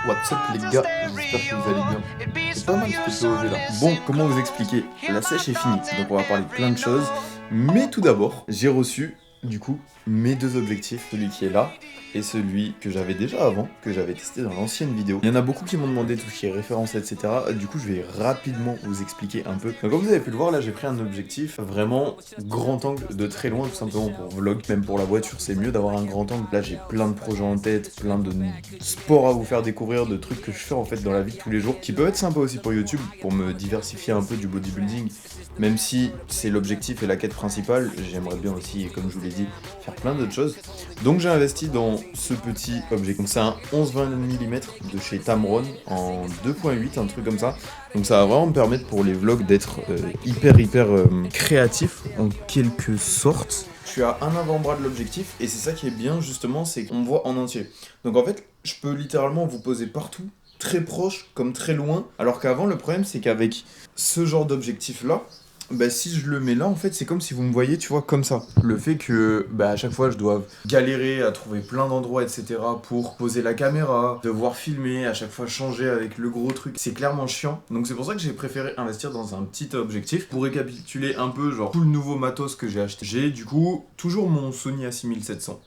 What's up les gars, j'espère que vous allez bien. C'est pas mal ce POV là. Bon, comment vous expliquer? La sèche est finie, donc on va parler de plein de choses. Mais tout d'abord, j'ai reçu, du coup, mes deux objectifs. Celui qui est là, et celui que j'avais déjà avant, que j'avais testé dans l'ancienne vidéo. Il y en a beaucoup qui m'ont demandé tout ce qui est référence, etc. Du coup, je vais rapidement vous expliquer un peu. Donc comme vous avez pu le voir, là j'ai pris un objectif vraiment grand angle de très loin, tout simplement pour vlog, même pour la voiture, c'est mieux d'avoir un grand angle. Là j'ai plein de projets en tête, plein de sports à vous faire découvrir, de trucs que je fais en fait dans la vie de tous les jours, qui peuvent être sympas aussi pour YouTube, pour me diversifier un peu du bodybuilding, même si c'est l'objectif et la quête principale, j'aimerais bien aussi, comme je vous l'ai dit, faire plein d'autres choses. Donc j'ai investi dans ce petit objet. Donc c'est un 11-20 mm de chez Tamron en 2.8, un truc comme ça. Donc ça va vraiment me permettre pour les vlogs d'être hyper créatif en quelque sorte. Je suis à un avant-bras de l'objectif et c'est ça qui est bien justement, c'est qu'on me voit en entier. Donc en fait, je peux littéralement vous poser partout, très proche comme très loin. Alors qu'avant, le problème c'est qu'avec ce genre d'objectif là, bah si je le mets là, en fait, c'est comme si vous me voyez, tu vois, comme ça. Le fait que, bah à chaque fois, je dois galérer à trouver plein d'endroits, etc. pour poser la caméra, devoir filmer, à chaque fois changer avec le gros truc, c'est clairement chiant. Donc c'est pour ça que j'ai préféré investir dans un petit objectif. Pour récapituler un peu, genre, tout le nouveau matos que j'ai acheté. J'ai, du coup, toujours mon Sony A6700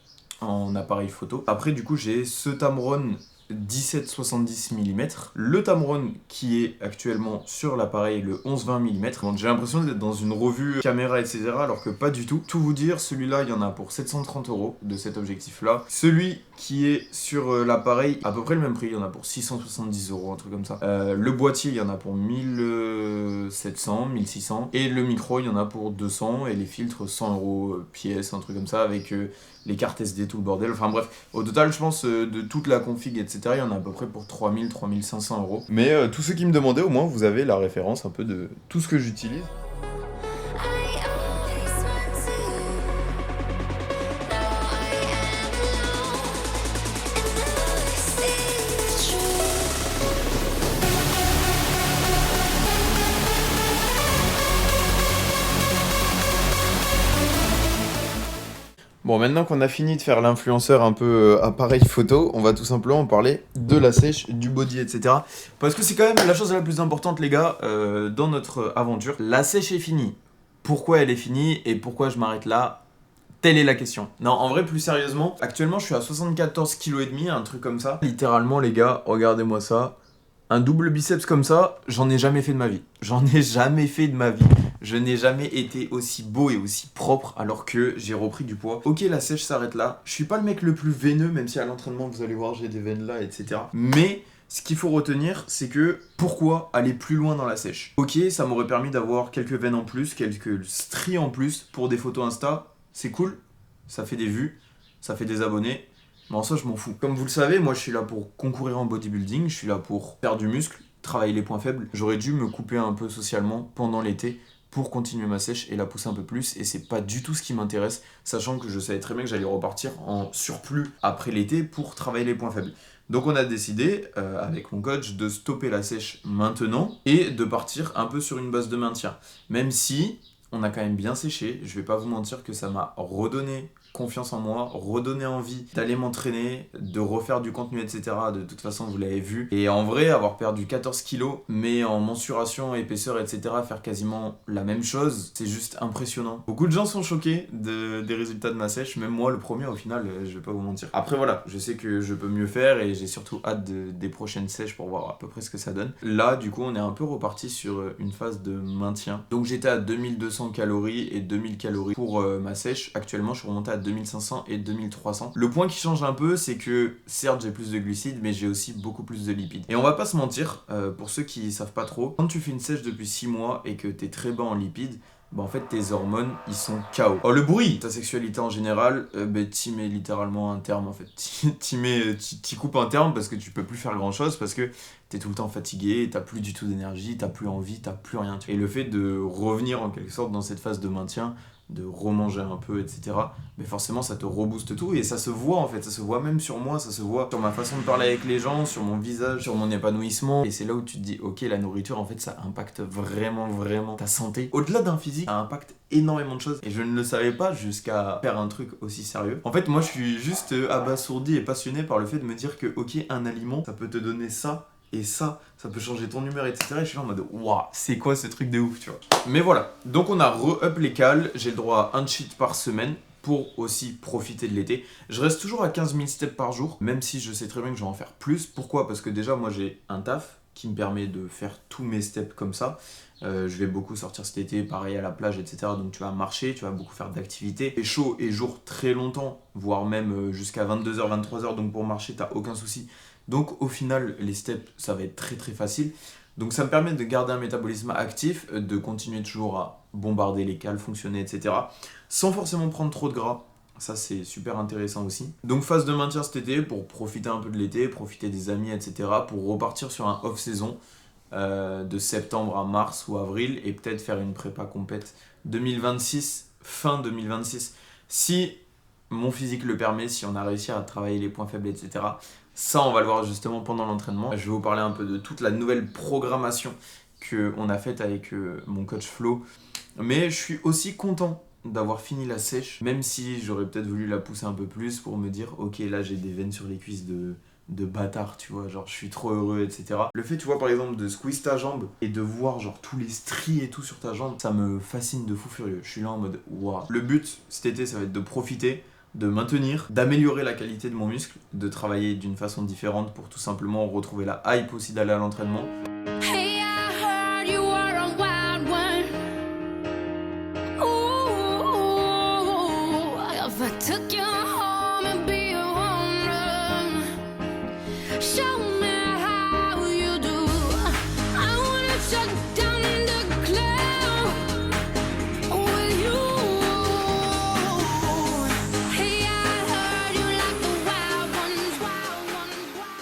en appareil photo. Après, du coup, j'ai ce Tamron 17-70 mm, le Tamron qui est actuellement sur l'appareil, le 11-20 mm. Donc j'ai l'impression d'être dans une revue caméra, etc. alors que pas du tout. Tout vous dire, celui-là, il y en a pour 730 € de cet objectif-là. Celui qui est sur l'appareil, à peu près le même prix, il y en a pour 670 €, un truc comme ça. Le boîtier, il y en a pour 1700, 1600. Et le micro, il y en a pour 200. Et les filtres, 100 € pièce, un truc comme ça, avec les cartes SD, tout le bordel. Enfin bref, au total, je pense, de toute la config, etc., il y en a à peu près pour 3000, 3500 €. Mais tous ceux qui me demandaient, au moins, vous avez la référence un peu de tout ce que j'utilise. Bon, maintenant qu'on a fini de faire l'influenceur un peu appareil photo, on va tout simplement parler de la sèche, du body, etc. Parce que c'est quand même la chose la plus importante, les gars, dans notre aventure. La sèche est finie. Pourquoi elle est finie et pourquoi je m'arrête là? Telle est la question. Non, en vrai, plus sérieusement, actuellement, je suis à 74,5 kg, un truc comme ça. Littéralement, les gars, regardez-moi ça. Un double biceps comme ça, j'en ai jamais fait de ma vie. J'en ai jamais fait de ma vie. Je n'ai jamais été aussi beau et aussi propre alors que j'ai repris du poids. Ok, la sèche s'arrête là. Je suis pas le mec le plus veineux, même si à l'entraînement, vous allez voir, j'ai des veines là, etc. Mais ce qu'il faut retenir, c'est que pourquoi aller plus loin dans la sèche? Ok, ça m'aurait permis d'avoir quelques veines en plus, quelques stries en plus pour des photos Insta. C'est cool, ça fait des vues, ça fait des abonnés. Mais en soi, je m'en fous. Comme vous le savez, moi, je suis là pour concourir en bodybuilding, je suis là pour faire du muscle, travailler les points faibles. J'aurais dû me couper un peu socialement pendant l'été pour continuer ma sèche et la pousser un peu plus. Et c'est pas du tout ce qui m'intéresse, sachant que je savais très bien que j'allais repartir en surplus après l'été pour travailler les points faibles. Donc on a décidé, avec mon coach, de stopper la sèche maintenant et de partir un peu sur une base de maintien. Même si on a quand même bien séché, je vais pas vous mentir que ça m'a redonné confiance en moi, redonner envie d'aller m'entraîner, de refaire du contenu, etc. De toute façon, vous l'avez vu. Et en vrai, avoir perdu 14 kilos, mais en mensuration, épaisseur, etc., faire quasiment la même chose, c'est juste impressionnant. Beaucoup de gens sont choqués des résultats de ma sèche, même moi le premier au final, je vais pas vous mentir. Après voilà, je sais que je peux mieux faire et j'ai surtout hâte des prochaines sèches pour voir à peu près ce que ça donne. Là, du coup, on est un peu reparti sur une phase de maintien. Donc j'étais à 2200 calories et 2000 calories pour ma sèche. Actuellement, je suis remonté à 2500 et 2300. Le point qui change un peu, c'est que certes j'ai plus de glucides, mais j'ai aussi beaucoup plus de lipides. Et on va pas se mentir, pour ceux qui savent pas trop, quand tu fais une sèche depuis 6 mois et que t'es très bas en lipides, bah en fait tes hormones ils sont KO. Oh le bruit. Ta sexualité en général, t'y mets littéralement un terme en fait. T'y coupes un terme parce que tu peux plus faire grand chose, parce que t'es tout le temps fatigué, t'as plus du tout d'énergie, t'as plus envie, t'as plus rien. Et le fait de revenir en quelque sorte dans cette phase de maintien, de remanger un peu, etc. Mais forcément, ça te rebooste tout et ça se voit en fait, ça se voit même sur moi, ça se voit sur ma façon de parler avec les gens, sur mon visage, sur mon épanouissement. Et c'est là où tu te dis, ok, la nourriture, en fait, ça impacte vraiment ta santé. Au-delà d'un physique, ça impacte énormément de choses. Et je ne le savais pas jusqu'à faire un truc aussi sérieux. En fait, moi, je suis juste abasourdi et passionné par le fait de me dire que, ok, un aliment, ça peut te donner ça. Et ça peut changer ton humeur, etc. Et je suis là en mode, waouh, c'est quoi ce truc de ouf, tu vois. Mais voilà, donc on a re-up les cales, j'ai le droit à un cheat par semaine pour aussi profiter de l'été. Je reste toujours à 15 000 steps par jour, même si je sais très bien que je vais en faire plus. Pourquoi ? Parce que déjà, moi j'ai un taf qui me permet de faire tous mes steps comme ça. Je vais beaucoup sortir cet été, pareil à la plage, etc. Donc tu vas marcher, tu vas beaucoup faire d'activités. C'est chaud et jour très longtemps, voire même jusqu'à 22h, 23h. Donc pour marcher, t'as aucun souci. Donc au final, les steps, ça va être très facile. Donc ça me permet de garder un métabolisme actif, de continuer toujours à bombarder les cales, fonctionner, etc. Sans forcément prendre trop de gras. Ça, c'est super intéressant aussi. Donc phase de maintien cet été pour profiter un peu de l'été, profiter des amis, etc. Pour repartir sur un off-saison de septembre à mars ou avril et peut-être faire une prépa compète 2026, fin 2026. Si mon physique le permet, si on a réussi à travailler les points faibles, etc. Ça, on va le voir justement pendant l'entraînement. Je vais vous parler un peu de toute la nouvelle programmation qu'on a faite avec mon coach Flo. Mais je suis aussi content d'avoir fini la sèche, même si j'aurais peut-être voulu la pousser un peu plus pour me dire, ok, là j'ai des veines sur les cuisses de bâtard, tu vois, genre je suis trop heureux, etc. Le fait, tu vois, par exemple, de squeeze ta jambe et de voir genre tous les stries et tout sur ta jambe, ça me fascine de fou furieux. Je suis là en mode, waouh. Le but cet été, ça va être de profiter, de maintenir, d'améliorer la qualité de mon muscle, de travailler d'une façon différente pour tout simplement retrouver la hype aussi d'aller à l'entraînement. Hey, I heard you are a wild one. Ooh, if I took you home and be your woman, show me how you do. I wanna shut down the club with you. Hey, I heard you like the wild ones, wild ones, wild ones.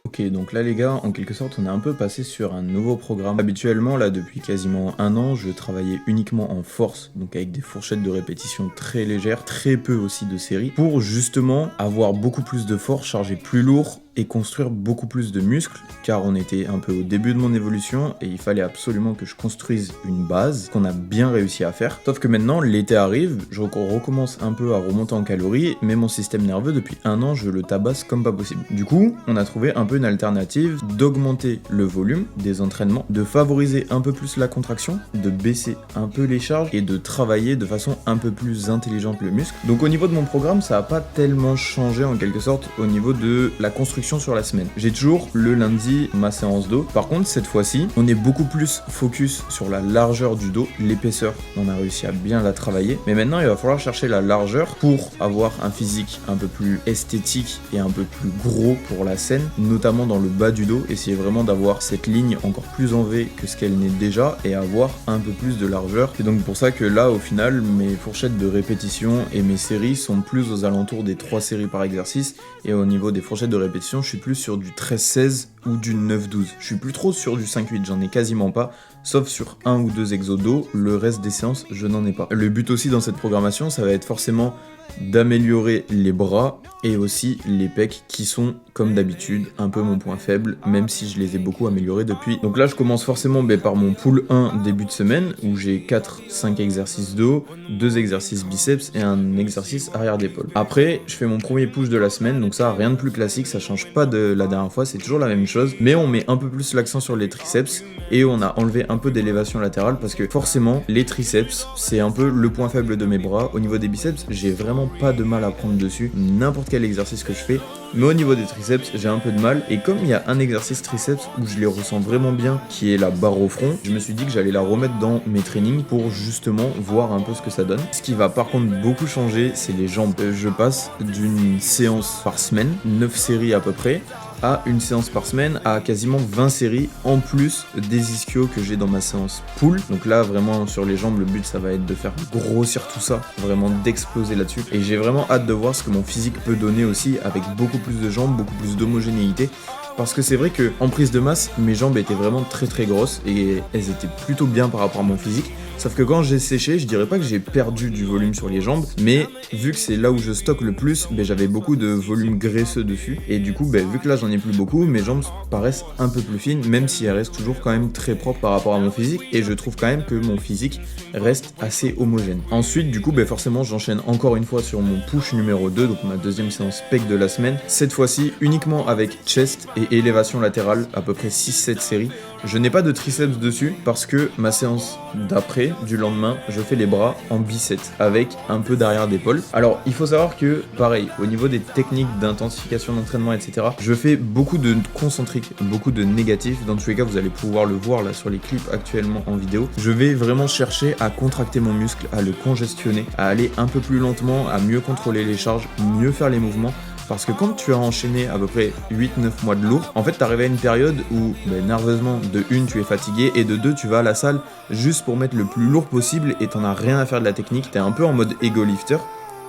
Ok, donc là les gars, en quelque sorte, on est un peu passé sur un nouveau programme. Habituellement, là, depuis quasiment un an, je travaillais uniquement en force, donc avec des fourchettes de répétition très légères, très peu aussi de séries, pour justement avoir beaucoup plus de force, charger plus lourd et construire beaucoup plus de muscles, car on était un peu au début de mon évolution et il fallait absolument que je construise une base qu'on a bien réussi à faire. Sauf que maintenant, l'été arrive, je recommence un peu à remonter en calories, mais mon système nerveux, depuis un an, je le tabasse comme pas possible. Du coup, on a trouvé un peu une alternative d'augmenter le volume des entraînements, de favoriser un peu plus la contraction, de baisser un peu les charges et de travailler de façon un peu plus intelligente le muscle. Donc au niveau de mon programme, ça n'a pas tellement changé en quelque sorte au niveau de la construction sur la semaine. J'ai toujours le lundi ma séance dos. Par contre, cette fois-ci, on est beaucoup plus focus sur la largeur du dos, l'épaisseur. On a réussi à bien la travailler. Mais maintenant, il va falloir chercher la largeur pour avoir un physique un peu plus esthétique et un peu plus gros pour la scène, notamment dans le bas du dos. Essayer vraiment d'avoir cette ligne encore plus en V que ce qu'elle n'est déjà et avoir un peu plus de largeur. C'est donc pour ça que là, au final, mes fourchettes de répétition et mes séries sont plus aux alentours des 3 séries par exercice. Et au niveau des fourchettes de répétition, je suis plus sur du 13-16 ou du 9-12. Je suis plus trop sur du 5-8, j'en ai quasiment pas, sauf sur un ou deux exos dos, le reste des séances, je n'en ai pas. Le but aussi dans cette programmation, ça va être forcément d'améliorer les bras et aussi les pecs qui sont, comme d'habitude, un peu mon point faible, même si je les ai beaucoup améliorés depuis. Donc là, je commence forcément par mon pool 1 début de semaine, où j'ai 4-5 exercices dos, 2 exercices biceps et un exercice arrière d'épaule. Après, je fais mon premier push de la semaine, donc ça, rien de plus classique, ça change pas de la dernière fois, c'est toujours la même chose, mais on met un peu plus l'accent sur les triceps, et on a enlevé un peu d'élévation latérale, parce que forcément, les triceps, c'est un peu le point faible de mes bras. Au niveau des biceps, j'ai vraiment pas de mal à prendre dessus, n'importe quel exercice que je fais, mais au niveau des triceps, j'ai un peu de mal, et comme il y a un exercice triceps où je les ressens vraiment bien, qui est la barre au front, je me suis dit que j'allais la remettre dans mes trainings pour justement voir un peu ce que ça donne. Ce qui va par contre beaucoup changer, c'est les jambes. Je passe d'une séance par semaine, 9 séries à peu près, à une séance par semaine, à quasiment 20 séries en plus des ischios que j'ai dans ma séance pull. Donc là, vraiment sur les jambes, le but ça va être de faire grossir tout ça, vraiment d'exploser là-dessus. Et j'ai vraiment hâte de voir ce que mon physique peut donner aussi avec beaucoup plus de jambes, beaucoup plus d'homogénéité. Parce que c'est vrai que en prise de masse, mes jambes étaient vraiment très grosses et elles étaient plutôt bien par rapport à mon physique. Sauf que quand j'ai séché, je dirais pas que j'ai perdu du volume sur les jambes, mais vu que c'est là où je stocke le plus, j'avais beaucoup de volume graisseux dessus. Et du coup, vu que là j'en ai plus beaucoup, mes jambes paraissent un peu plus fines, même si elles restent toujours quand même très propres par rapport à mon physique. Et je trouve quand même que mon physique reste assez homogène. Ensuite, du coup, forcément, j'enchaîne encore une fois sur mon push numéro 2, donc ma deuxième séance pec de la semaine. Cette fois-ci, uniquement avec chest et élévation latérale, à peu près 6-7 séries. Je n'ai pas de triceps dessus parce que ma séance d'après, du lendemain, je fais les bras en biceps avec un peu d'arrière d'épaule. Alors, il faut savoir que, pareil, au niveau des techniques d'intensification d'entraînement, etc., je fais beaucoup de concentriques, beaucoup de négatifs. Dans tous les cas, vous allez pouvoir le voir là sur les clips actuellement en vidéo. Je vais vraiment chercher à contracter mon muscle, à le congestionner, à aller un peu plus lentement, à mieux contrôler les charges, mieux faire les mouvements. Parce que quand tu as enchaîné à peu près 8-9 mois de lourd, en fait t'arrives à une période où nerveusement, de 1 tu es fatigué et de 2 tu vas à la salle juste pour mettre le plus lourd possible et t'en as rien à faire de la technique, t'es un peu en mode ego lifter.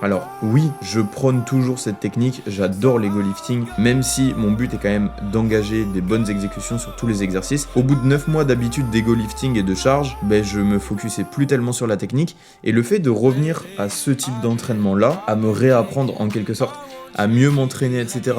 Alors oui, je prône toujours cette technique, j'adore l'ego lifting, même si mon but est quand même d'engager des bonnes exécutions sur tous les exercices. Au bout de 9 mois d'habitude d'ego lifting et de charge, je me focusais plus tellement sur la technique, et le fait de revenir à ce type d'entraînement là, à me réapprendre en quelque sorte, à mieux m'entraîner, etc.,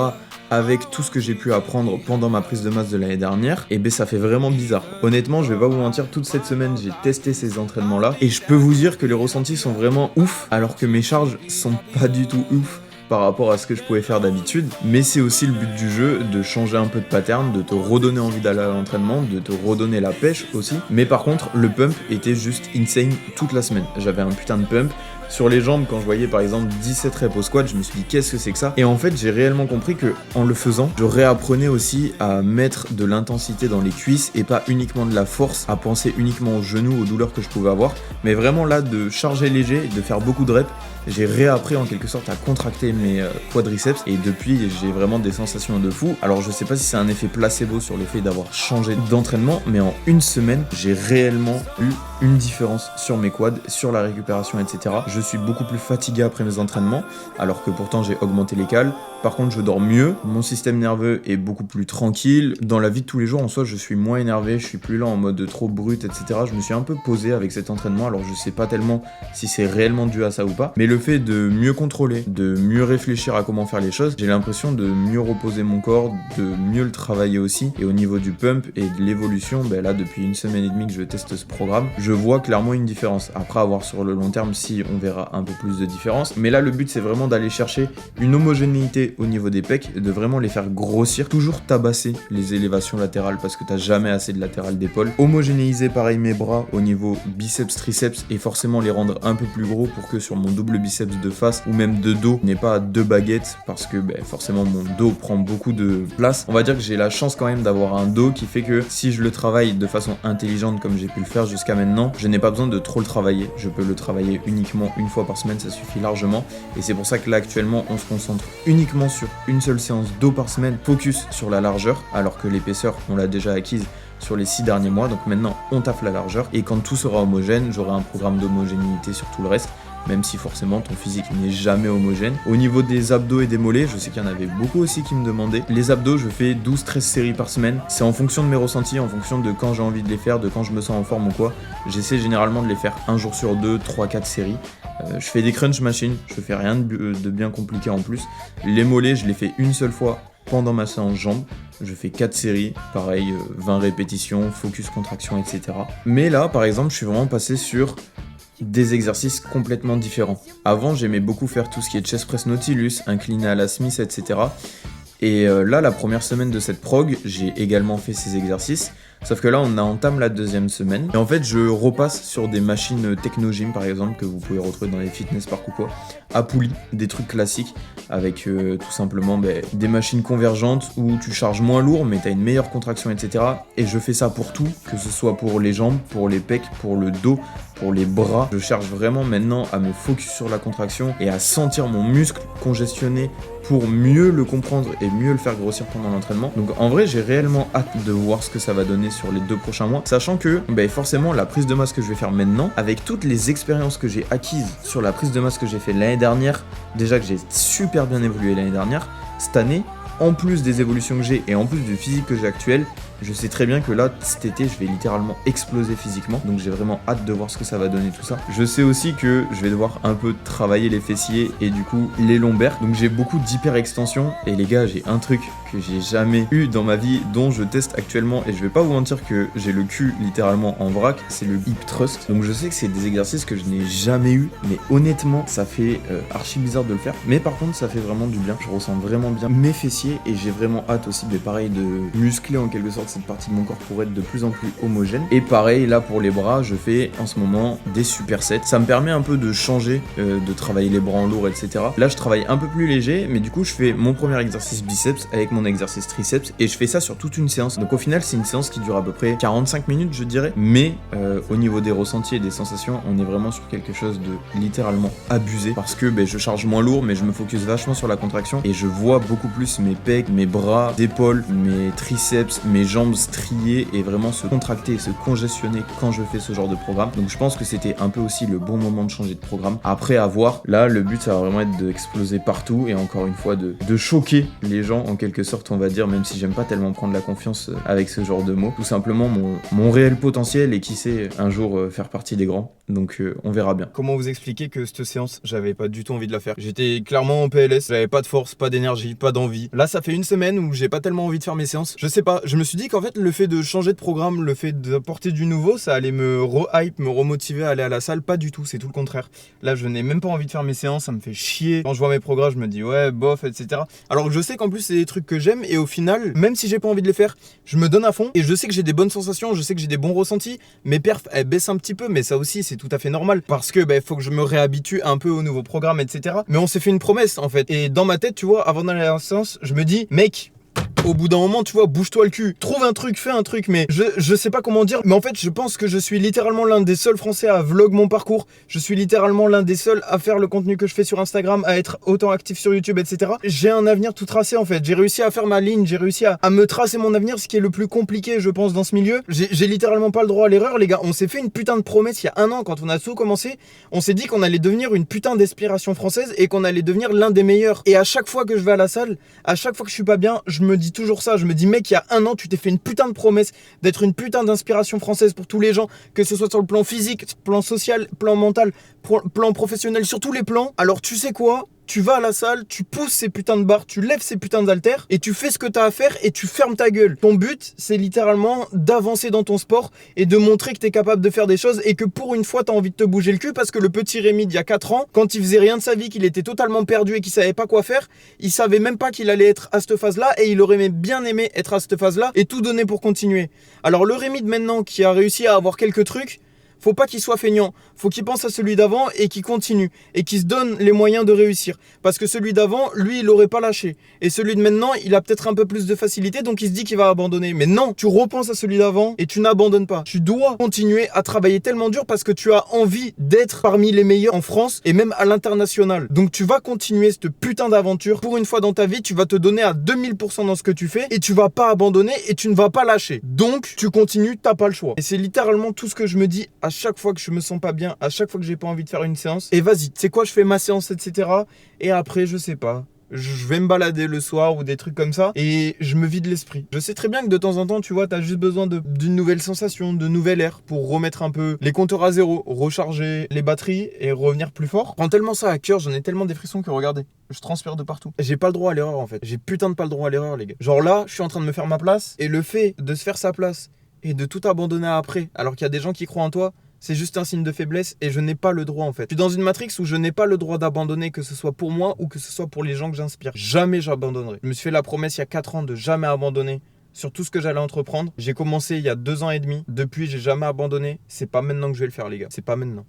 avec tout ce que j'ai pu apprendre pendant ma prise de masse de l'année dernière, ça fait vraiment bizarre. Honnêtement, je vais pas vous mentir, toute cette semaine, j'ai testé ces entraînements-là, et je peux vous dire que les ressentis sont vraiment ouf, alors que mes charges sont pas du tout ouf par rapport à ce que je pouvais faire d'habitude, mais c'est aussi le but du jeu, de changer un peu de pattern, de te redonner envie d'aller à l'entraînement, de te redonner la pêche aussi. Mais par contre, le pump était juste insane toute la semaine. J'avais un putain de pump. Sur les jambes, quand je voyais par exemple 17 reps au squat, je me suis dit qu'est-ce que c'est que ça? Et en fait, j'ai réellement compris que en le faisant, je réapprenais aussi à mettre de l'intensité dans les cuisses et pas uniquement de la force, à penser uniquement aux genoux, aux douleurs que je pouvais avoir, mais vraiment là de charger léger, de faire beaucoup de reps. J'ai réappris en quelque sorte à contracter mes quadriceps et depuis j'ai vraiment des sensations de fou. Alors je sais pas si c'est un effet placebo sur le fait d'avoir changé d'entraînement, mais en une semaine j'ai réellement eu une différence sur mes quads, sur la récupération, etc. Je suis beaucoup plus fatigué après mes entraînements, alors que pourtant j'ai augmenté les cales. Par contre je dors mieux, mon système nerveux est beaucoup plus tranquille. Dans la vie de tous les jours en soi je suis moins énervé, je suis plus là en mode trop brut, etc. Je me suis un peu posé avec cet entraînement, alors je sais pas tellement si c'est réellement dû à ça ou pas, mais le fait de mieux contrôler, de mieux réfléchir à comment faire les choses, j'ai l'impression de mieux reposer mon corps, de mieux le travailler aussi. Et au niveau du pump et de l'évolution, là depuis une semaine et demie que je teste ce programme, je vois clairement une différence. Après, à voir sur le long terme si on verra un peu plus de différence, mais là le but c'est vraiment d'aller chercher une homogénéité au niveau des pecs, de vraiment les faire grossir, toujours tabasser les élévations latérales parce que t'as jamais assez de latéral d'épaule, homogénéiser pareil mes bras au niveau biceps, triceps et forcément les rendre un peu plus gros pour que sur mon double biceps de face ou même de dos n'ait pas 2 baguettes parce que forcément mon dos prend beaucoup de place. On va dire que j'ai la chance quand même d'avoir un dos qui fait que si je le travaille de façon intelligente comme j'ai pu le faire jusqu'à maintenant, je n'ai pas besoin de trop le travailler, je peux le travailler uniquement une fois par semaine, ça suffit largement, et c'est pour ça que là actuellement on se concentre uniquement sur une seule séance dos par semaine, focus sur la largeur, alors que l'épaisseur on l'a déjà acquise sur les 6 derniers mois, donc maintenant on taffe la largeur, et quand tout sera homogène, j'aurai un programme d'homogénéité sur tout le reste, même si forcément ton physique n'est jamais homogène. Au niveau des abdos et des mollets, je sais qu'il y en avait beaucoup aussi qui me demandaient. Les abdos, je fais 12-13 séries par semaine. C'est en fonction de mes ressentis, en fonction de quand j'ai envie de les faire, de quand je me sens en forme ou quoi. J'essaie généralement de les faire un jour sur 2, 3-4 séries. Je fais des crunch machines, je fais rien de bien compliqué en plus. Les mollets, je les fais une seule fois pendant ma séance jambes. Je fais 4 séries, pareil, 20 répétitions, focus, contraction, etc. Mais là, par exemple, je suis vraiment passé sur des exercices complètement différents. Avant, j'aimais beaucoup faire tout ce qui est chest press nautilus, incliné à la Smith, etc. Et là, la première semaine de cette prog, j'ai également fait ces exercices. Sauf que là, on entame la deuxième semaine. Et en fait, je repasse sur des machines Technogym, par exemple, que vous pouvez retrouver dans les fitness park ou quoi, à poulie, des trucs classiques, avec tout simplement des machines convergentes où tu charges moins lourd, mais tu as une meilleure contraction, etc. Et je fais ça pour tout, que ce soit pour les jambes, pour les pecs, pour le dos, pour les bras. Je cherche vraiment maintenant à me focus sur la contraction et à sentir mon muscle congestionné pour mieux le comprendre et mieux le faire grossir pendant l'entraînement. Donc en vrai, j'ai réellement hâte de voir ce que ça va donner sur les 2 prochains mois, sachant que forcément la prise de masse que je vais faire maintenant, avec toutes les expériences que j'ai acquises sur la prise de masse que j'ai fait l'année dernière, déjà que j'ai super bien évolué l'année dernière, cette année, en plus des évolutions que j'ai et en plus du physique que j'ai actuel, je sais très bien que là, cet été, je vais littéralement exploser physiquement. Donc j'ai vraiment hâte de voir ce que ça va donner tout ça. Je sais aussi que je vais devoir un peu travailler les fessiers et du coup les lombaires. Donc j'ai beaucoup d'hyper extension. Et les gars, j'ai un truc que j'ai jamais eu dans ma vie, dont je teste actuellement. Et je vais pas vous mentir que j'ai le cul littéralement en vrac. C'est le hip thrust. Donc je sais que c'est des exercices que je n'ai jamais eu. Mais honnêtement, ça fait archi bizarre de le faire. Mais par contre, ça fait vraiment du bien. Je ressens vraiment bien mes fessiers. Et j'ai vraiment hâte aussi, mais pareil, de muscler en quelque sorte cette partie de mon corps pour être de plus en plus homogène. Et pareil, là pour les bras, je fais en ce moment des supersets. Ça me permet un peu de changer, de travailler les bras en lourd, etc. Là, je travaille un peu plus léger, mais du coup, je fais mon premier exercice biceps avec mon exercice triceps et je fais ça sur toute une séance. Donc au final, c'est une séance qui dure à peu près 45 minutes, je dirais. Mais au niveau des ressentis et des sensations, on est vraiment sur quelque chose de littéralement abusé parce que je charge moins lourd, mais je me focus vachement sur la contraction et je vois beaucoup plus mes pecs, mes bras, épaules, mes triceps, mes jambes strier et vraiment se contracter et se congestionner quand je fais ce genre de programme. Donc je pense que c'était un peu aussi le bon moment de changer de programme. Après à voir, là le but ça va vraiment être d'exploser partout et encore une fois de choquer les gens en quelque sorte, on va dire, même si j'aime pas tellement prendre la confiance avec ce genre de mots. Tout simplement mon réel potentiel et qui sait un jour faire partie des grands. Donc on verra bien. Comment vous expliquer que cette séance, j'avais pas du tout envie de la faire. J'étais clairement en PLS, j'avais pas de force, pas d'énergie, pas d'envie. Là ça fait une semaine où j'ai pas tellement envie de faire mes séances. Je sais pas, je me suis dit qu'en fait le fait de changer de programme, le fait d'apporter du nouveau, ça allait me re-hype, me remotiver à aller à la salle. Pas du tout, c'est tout le contraire. Là je n'ai même pas envie de faire mes séances, ça me fait chier. Quand je vois mes programmes, je me dis ouais, bof, etc. Alors que je sais qu'en plus c'est des trucs que j'aime et au final, même si j'ai pas envie de les faire, je me donne à fond et je sais que j'ai des bonnes sensations, je sais que j'ai des bons ressentis. Mes perfs, elles baissent un petit peu, mais ça aussi c'est tout à fait normal parce que faut que je me réhabitue un peu au nouveau programme, etc. Mais on s'est fait une promesse en fait. Et dans ma tête, tu vois, avant d'aller à la séance, je me dis, mec, au bout d'un moment, tu vois, bouge-toi le cul. Trouve un truc, fais un truc, mais je sais pas comment dire. Mais en fait, je pense que je suis littéralement l'un des seuls Français à vlog mon parcours. Je suis littéralement l'un des seuls à faire le contenu que je fais sur Instagram, à être autant actif sur YouTube, etc. J'ai un avenir tout tracé, en fait. J'ai réussi à faire ma ligne, j'ai réussi à me tracer mon avenir, ce qui est le plus compliqué, je pense, dans ce milieu. J'ai littéralement pas le droit à l'erreur, les gars. On s'est fait une putain de promesse il y a un an, quand on a tout commencé. On s'est dit qu'on allait devenir une putain d'inspiration française et qu'on allait devenir l'un des meilleurs. Et à chaque fois que je vais à la salle, à chaque fois que je suis pas bien, je me dis toujours ça. Je me dis, mec, il y a un an, tu t'es fait une putain de promesse d'être une putain d'inspiration française pour tous les gens, que ce soit sur le plan physique, plan social, plan mental, plan professionnel, sur tous les plans. Alors tu sais quoi ? Tu vas à la salle, tu pousses ces putains de barres, tu lèves ces putains d'haltères et tu fais ce que t'as à faire et tu fermes ta gueule. Ton but, c'est littéralement d'avancer dans ton sport et de montrer que t'es capable de faire des choses et que pour une fois, t'as envie de te bouger le cul parce que le petit Rémi d'il y a 4 ans, quand il faisait rien de sa vie, qu'il était totalement perdu et qu'il savait pas quoi faire, il savait même pas qu'il allait être à cette phase-là et il aurait bien aimé être à cette phase-là et tout donner pour continuer. Alors le Rémi de maintenant qui a réussi à avoir quelques trucs, faut pas qu'il soit feignant, faut qu'il pense à celui d'avant et qu'il continue et qu'il se donne les moyens de réussir. Parce que celui d'avant, lui, il aurait pas lâché. Et celui de maintenant, il a peut-être un peu plus de facilité, donc il se dit qu'il va abandonner. Mais non, tu repenses à celui d'avant et tu n'abandonnes pas. Tu dois continuer à travailler tellement dur parce que tu as envie d'être parmi les meilleurs en France et même à l'international. Donc tu vas continuer cette putain d'aventure. Pour une fois dans ta vie, tu vas te donner à 2000% dans ce que tu fais et tu vas pas abandonner et tu ne vas pas lâcher. Donc tu continues, t'as pas le choix. Et c'est littéralement tout ce que je me dis à chaque fois que je me sens pas bien, à chaque fois que j'ai pas envie de faire une séance. Et vas-y, tu sais quoi, je fais ma séance, etc. Et après, je sais pas. Je vais me balader le soir ou des trucs comme ça et je me vide l'esprit. Je sais très bien que de temps en temps, tu vois, t'as juste besoin d'une nouvelle sensation, de nouvel air pour remettre un peu les compteurs à zéro, recharger les batteries et revenir plus fort. Je prends tellement ça à cœur, j'en ai tellement des frissons que regardez, je transpire de partout. J'ai pas le droit à l'erreur en fait. J'ai putain de pas le droit à l'erreur, les gars. Genre là, je suis en train de me faire ma place et le fait de se faire sa place et de tout abandonner après alors qu'il y a des gens qui croient en toi, c'est juste un signe de faiblesse et je n'ai pas le droit en fait. Je suis dans une matrix où je n'ai pas le droit d'abandonner, que ce soit pour moi ou que ce soit pour les gens que j'inspire. Jamais j'abandonnerai. Je me suis fait la promesse il y a 4 ans de jamais abandonner sur tout ce que j'allais entreprendre. J'ai commencé il y a 2 ans et demi. Depuis, j'ai jamais abandonné. C'est pas maintenant que je vais le faire, les gars. C'est pas maintenant.